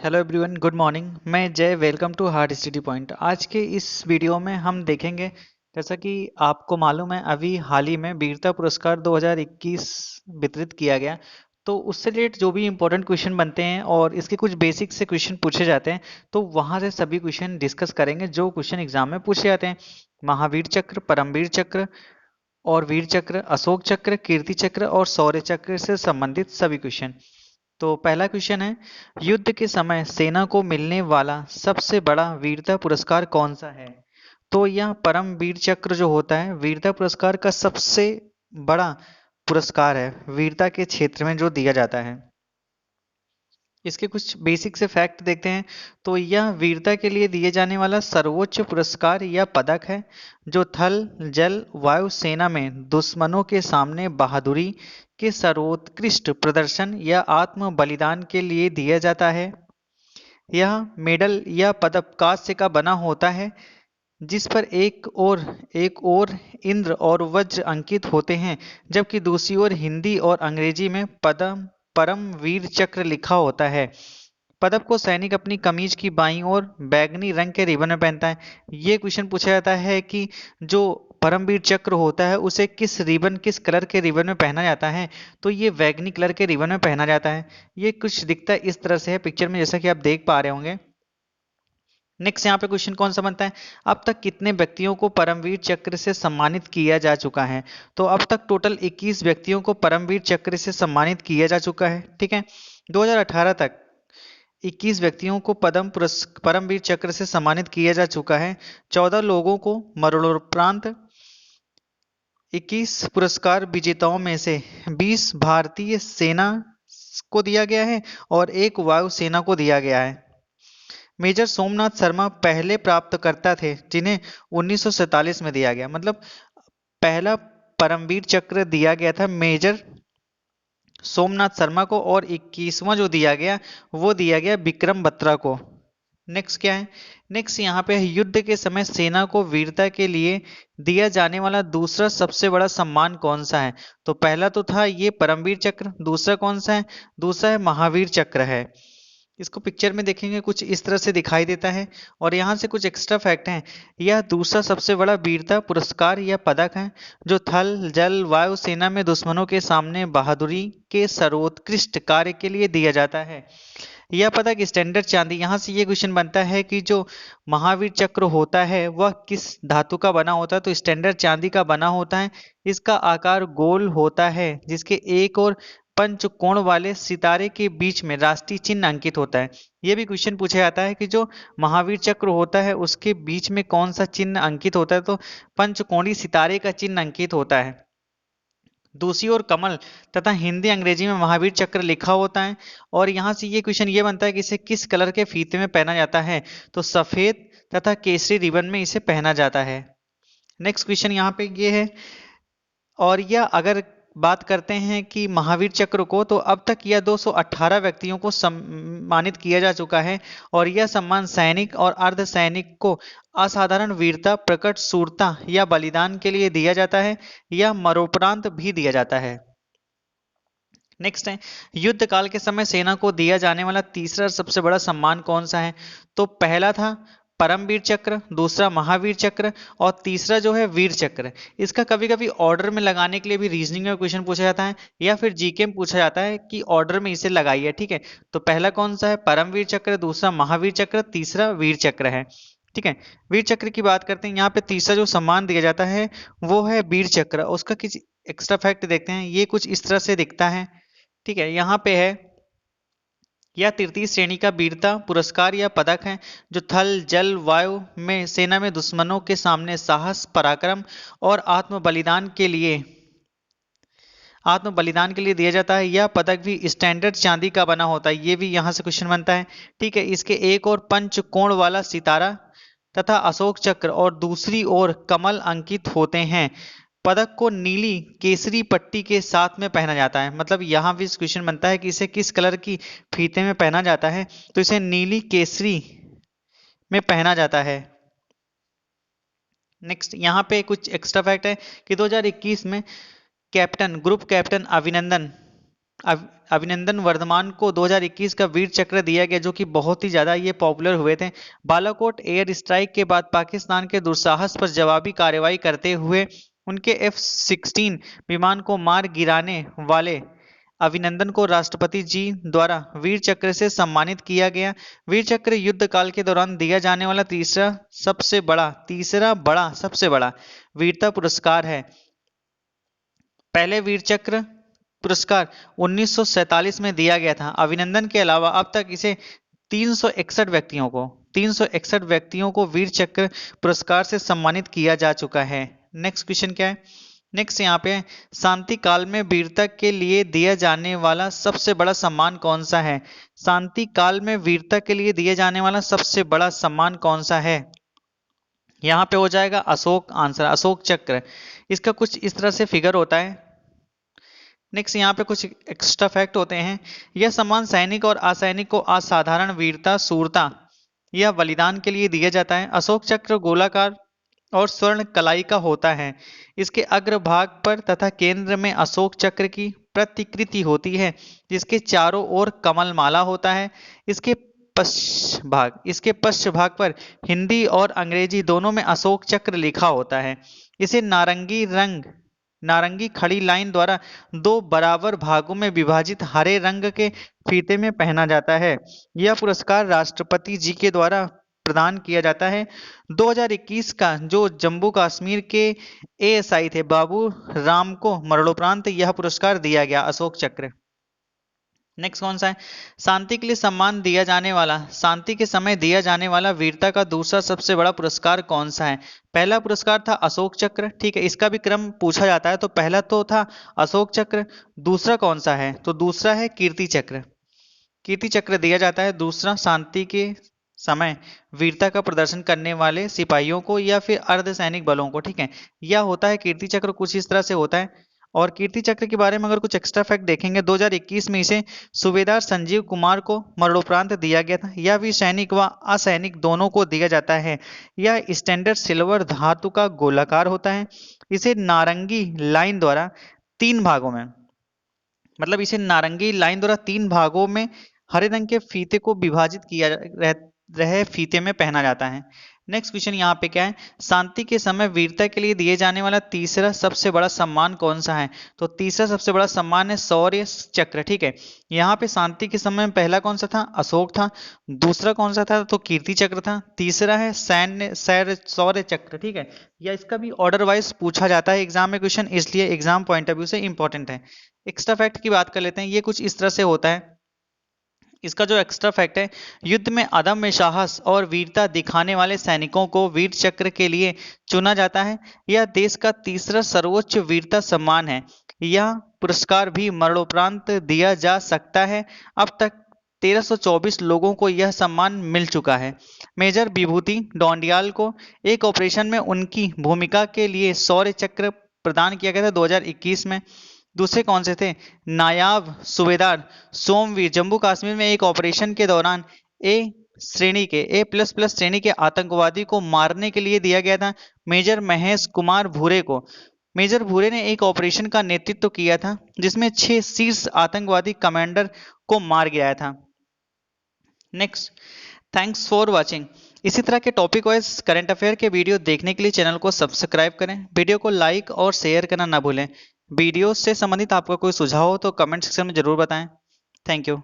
Hello everyone, good morning. मैं Jay, welcome to hard study point. आज के इस वीडियो में हम देखेंगे, जैसा कि आपको मालूम है, अभी हाल ही में वीरता पुरस्कार 2021 वितरित किया गया। तो उससे रिलेटेड जो भी इम्पोर्टेंट क्वेश्चन बनते हैं और इसके कुछ बेसिक से क्वेश्चन पूछे जाते हैं, तो वहाँ से सभी क्वेश्चन डिस्कस करेंगे जो क्वेश्चन एग्जाम में पूछे जाते हैं। महावीर चक्र, परमवीर चक्र और वीर चक्र, अशोक चक्र, कीर्ति चक्र और शौर्य चक्र से संबंधित सभी क्वेश्चन। तो पहला क्वेश्चन है, युद्ध के समय सेना को मिलने वाला सबसे बड़ा वीरता पुरस्कार कौन सा है? तो यह परम वीर चक्र जो होता है, वीरता पुरस्कार का सबसे बड़ा पुरस्कार है, वीरता के क्षेत्र में जो दिया जाता है। इसके कुछ बेसिक से फैक्ट देखते हैं। तो यह वीरता के लिए दिए जाने वाला सर्वोच्च पुरस्कार या पदक है, जो थल, जल, वायु सेना में दुश्मनों के सामने बहादुरी के सर्वोत्कृष्ट प्रदर्शन या आत्म बलिदान के लिए दिया जाता है। यह मेडल या पदक कांस्य का बना होता है, जिस पर एक ओर इंद्र और वज्र अंकित होते हैं, जबकि दूसरी ओर हिंदी और अंग्रेजी में पदम परम वीर चक्र लिखा होता है। पदक को सैनिक अपनी कमीज की बाईं ओर बैगनी रंग के रिबन में पहनता है। ये क्वेश्चन पूछा जाता है कि जो परमवीर चक्र होता है उसे किस कलर के रिबन में पहना जाता है? तो ये बैगनी कलर के रिबन में पहना जाता है। ये कुछ दिखता है इस तरह से है पिक्चर में, जैसा कि आप देख पा रहे होंगे। नेक्स्ट यहाँ पे क्वेश्चन कौन सा बनता है, अब तक कितने व्यक्तियों को परमवीर चक्र से सम्मानित किया जा चुका है? तो अब तक टोटल 21 व्यक्तियों को परमवीर चक्र से सम्मानित किया जा चुका है। ठीक है, 2018 तक 21 व्यक्तियों को परमवीर चक्र से सम्मानित किया जा चुका है। 14 लोगों को मरणोपरांत, 21 पुरस्कार विजेताओं में से 20 भारतीय सेना को दिया गया है और एक वायुसेना को दिया गया है। मेजर सोमनाथ शर्मा पहले प्राप्तकर्ता थे, जिन्हें 1947 में दिया गया। मतलब पहला परमवीर चक्र दिया गया था मेजर सोमनाथ शर्मा को, और 21वां जो दिया गया वो दिया गया विक्रम बत्रा को। नेक्स्ट क्या है, नेक्स्ट यहाँ पे है, युद्ध के समय सेना को वीरता के लिए दिया जाने वाला दूसरा सबसे बड़ा सम्मान कौन सा है? तो पहला तो था ये परमवीर चक्र, दूसरा कौन सा है? दूसरा है महावीर चक्र है। इसको पिक्चर में देखेंगे कुछ इस तरह से दिखाई देता है। और यहाँ से कुछ एक्स्ट्रा फैक्ट हैं। यह दूसरा सबसे बड़ा वीरता पुरस्कार या पदक है, जो थल, जल, वायु सेना में दुश्मनों के सामने बहादुरी के सर्वोत्कृष्ट कार्य के लिए दिया जाता है। यह पदक स्टैंडर्ड चांदी, यहाँ से ये क्वेश्चन बनता है कि जो महावीर चक्र होता है वह किस धातु का बना होता है? तो स्टैंडर्ड चांदी का बना होता है। इसका आकार गोल होता है, जिसके एक और पंचकोण वाले सितारे के बीच में राष्ट्रीय चिन्ह अंकित होता है। ये भी क्वेश्चन पूछा जाता है कि जो महावीर चक्र होता है उसके बीच में कौन सा चिन्ह अंकित होता है? तो पंचकोणीय सितारे का चिन्ह अंकित होता है। दूसरी ओर कमल तथा हिंदी अंग्रेजी में महावीर चक्र लिखा होता है। और यहाँ से ये क्वेश्चन ये बनता है कि इसे किस कलर के फीते में पहना जाता है? तो सफेद तथा केसरी रिबन में इसे पहना जाता है। नेक्स्ट क्वेश्चन यहाँ पे ये है, और यह अगर बात करते हैं कि महावीर चक्र को, तो अब तक यह 218 व्यक्तियों को सम्मानित किया जा चुका है। और यह सम्मान सैनिक और अर्धसैनिक को असाधारण वीरता, प्रकट शूरता या बलिदान के लिए दिया जाता है, या मरणोपरांत भी दिया जाता है। नेक्स्ट है, युद्ध काल के समय सेना को दिया जाने वाला तीसरा सबसे बड़ा सम्मान कौन सा है? तो पहला था परमवीर चक्र, दूसरा महावीर चक्र और तीसरा जो है वीर चक्र। इसका कभी कभी ऑर्डर में लगाने के लिए भी रीजनिंग में क्वेश्चन पूछा जाता है, या फिर जीके में पूछा जाता है कि ऑर्डर में इसे लगाइए। ठीक है, तो पहला कौन सा है? परमवीर चक्र, दूसरा महावीर चक्र, तीसरा वीर चक्र है। ठीक है, वीर चक्र की बात करते हैं। यहाँ पे तीसरा जो सम्मान दिया जाता है वो है वीर चक्र। उसका किसी एक्स्ट्रा फैक्ट देखते हैं, ये कुछ इस तरह से दिखता है। ठीक है, यहाँ पे है, यह तृतीय श्रेणी का वीरता पुरस्कार या पदक है, जो थल, जल, वायु में सेना में दुश्मनों के सामने साहस, पराक्रम और आत्म बलिदान के लिए दिया जाता है। यह पदक भी स्टैंडर्ड चांदी का बना होता है। ये भी यहाँ से क्वेश्चन बनता है। ठीक है, इसके एक और पंचकोण वाला सितारा तथा अशोक चक्र और दूसरी ओर कमल अंकित होते हैं। पदक को नीली केसरी पट्टी के साथ में पहना जाता है। मतलब यहाँ भी क्वेश्चन बनता है कि इसे किस कलर की फीते में पहना जाता है? तो इसे नीली केसरी में पहना जाता है। नेक्स्ट यहाँ पे कुछ एक्स्ट्रा फैक्ट है कि 2021 में ग्रुप कैप्टन अभिनंदन अभिनंदन वर्धमान को 2021 का वीर चक्र दिया गया, जो कि बहुत ही ज्यादा ये पॉपुलर हुए थे। बालाकोट एयर स्ट्राइक के बाद पाकिस्तान के दुस्साहस पर जवाबी कार्रवाई करते हुए उनके F-16 विमान को मार गिराने वाले अभिनंदन को राष्ट्रपति जी द्वारा वीर चक्र से सम्मानित किया गया। वीर चक्र युद्ध काल के दौरान दिया जाने वाला तीसरा बड़ा सबसे बड़ा वीरता पुरस्कार है। पहले वीर चक्र पुरस्कार 1947 में दिया गया था। अभिनंदन के अलावा अब तक इसे 361 व्यक्तियों को वीर चक्र पुरस्कार से सम्मानित किया जा चुका है। नेक्स्ट क्वेश्चन क्या है? नेक्स्ट यहाँ पे शांति काल में वीरता के लिए दिया जाने वाला सबसे बड़ा सम्मान कौन सा है? शांति काल में वीरता के लिए दिया जाने वाला सबसे बड़ा सम्मान कौन सा है? यहाँ पे हो जाएगा अशोक, आंसर अशोक चक्र। इसका कुछ इस तरह से फिगर होता है। नेक्स्ट यहाँ पे कुछ एक्स्ट्रा फैक्ट होते हैं। यह सम्मान सैनिक और असैनिक को असाधारण वीरता, शूरता या बलिदान के लिए दिया जाता है। अशोक चक्र गोलाकार और स्वर्ण कलाई का होता है। इसके अग्रभाग पर तथा केंद्र में अशोक चक्र की प्रतिकृति होती है, जिसके चारों ओर कमल माला होता है। इसके पश्च भाग पर हिंदी और अंग्रेजी दोनों में अशोक चक्र लिखा होता है। इसे नारंगी खड़ी लाइन द्वारा दो बराबर भागों में विभाजित हरे रंग के फीते में पहना जाता है। यह पुरस्कार राष्ट्रपति जी के द्वारा प्रदान किया जाता है। 2021 का जो जम्मू कश्मीर के ASI थे बाबू राम को मरणोपरांत यह पुरस्कार दिया गया, अशोक चक्र। नेक्स्ट कौन सा है? शांति के लिए सम्मान दिया जाने वाला, शांति के समय दिया जाने वाला वीरता का दूसरा सबसे बड़ा पुरस्कार कौन सा है? पहला पुरस्कार था अशोक चक्र, ठीक है। इसका भी क्रम पूछा जाता है, तो पहला तो था अशोक चक्र। दूसरा कौन सा है? तो दूसरा है कीर्ति चक्र। कीर्ति चक्र दिया जाता है दूसरा शांति के समय वीरता का प्रदर्शन करने वाले सिपाहियों को या फिर अर्धसैनिक बलों को, ठीक है। यह होता है कीर्ति चक्र, कुछ इस तरह से होता है। और कीर्ति चक्र के बारे में अगर कुछ एक्स्ट्रा फैक्ट देखेंगे, 2021 में इसे सूबेदार संजीव कुमार को मरणोपरांत दिया गया था। यह भी सैनिक व असैनिक दोनों को दिया जाता है। यह स्टैंडर्ड सिल्वर धातु का गोलाकार होता है। इसे नारंगी लाइन द्वारा तीन भागों में हरे रंग के फीते को विभाजित किया रहे फीते में पहना जाता है। नेक्स्ट क्वेश्चन यहाँ पे क्या है? शांति के समय वीरता के लिए दिए जाने वाला तीसरा सबसे बड़ा सम्मान कौन सा है? तो तीसरा सबसे बड़ा सम्मान है शौर्य चक्र, ठीक है। यहाँ पे शांति के समय में पहला कौन सा था? अशोक था। दूसरा कौन सा था? तो कीर्ति चक्र था। तीसरा है शौर्य चक्र, ठीक है। या इसका भी ऑर्डर वाइज पूछा जाता है एग्जाम में क्वेश्चन, इसलिए एग्जाम पॉइंट ऑफ व्यू से इंपॉर्टेंट है। एक्स्ट्रा फैक्ट की बात कर लेते हैं। ये कुछ इस तरह से होता है। इसका जो एक्स्ट्रा फैक्ट है, युद्ध में अदम्य साहस और वीरता दिखाने वाले सैनिकों को वीर चक्र के लिए चुना जाता है। यह देश का तीसरा सर्वोच्च वीरता सम्मान है। यह पुरस्कार भी मरणोपरांत दिया जा सकता है। अब तक 1324 लोगों को यह सम्मान मिल चुका है। मेजर विभूति डोंडियाल को एक ऑपरेशन में उनकी भूमिका के लिए शौर्य चक्र प्रदान किया गया था 2021 में। दूसरे कौन से थे? नायाब सूबेदार सोमवीर जम्मू कश्मीर में एक ऑपरेशन के दौरान A+ श्रेणी के आतंकवादी को मारने के लिए दिया गया था। मेजर महेश कुमार भूरे को, मेजर भूरे ने एक ऑपरेशन का नेतृत्व किया था जिसमें 6 शीर्ष आतंकवादी कमांडर को मार गिराया था। Next, thanks for watching. इसी तरह के टॉपिक वाइज करंट अफेयर के वीडियो देखने के लिए चैनल को सब्सक्राइब करें। वीडियो को लाइक और शेयर करना ना भूलें। वीडियो से संबंधित आपका कोई सुझाव हो तो कमेंट सेक्शन में जरूर बताएं। Thank you.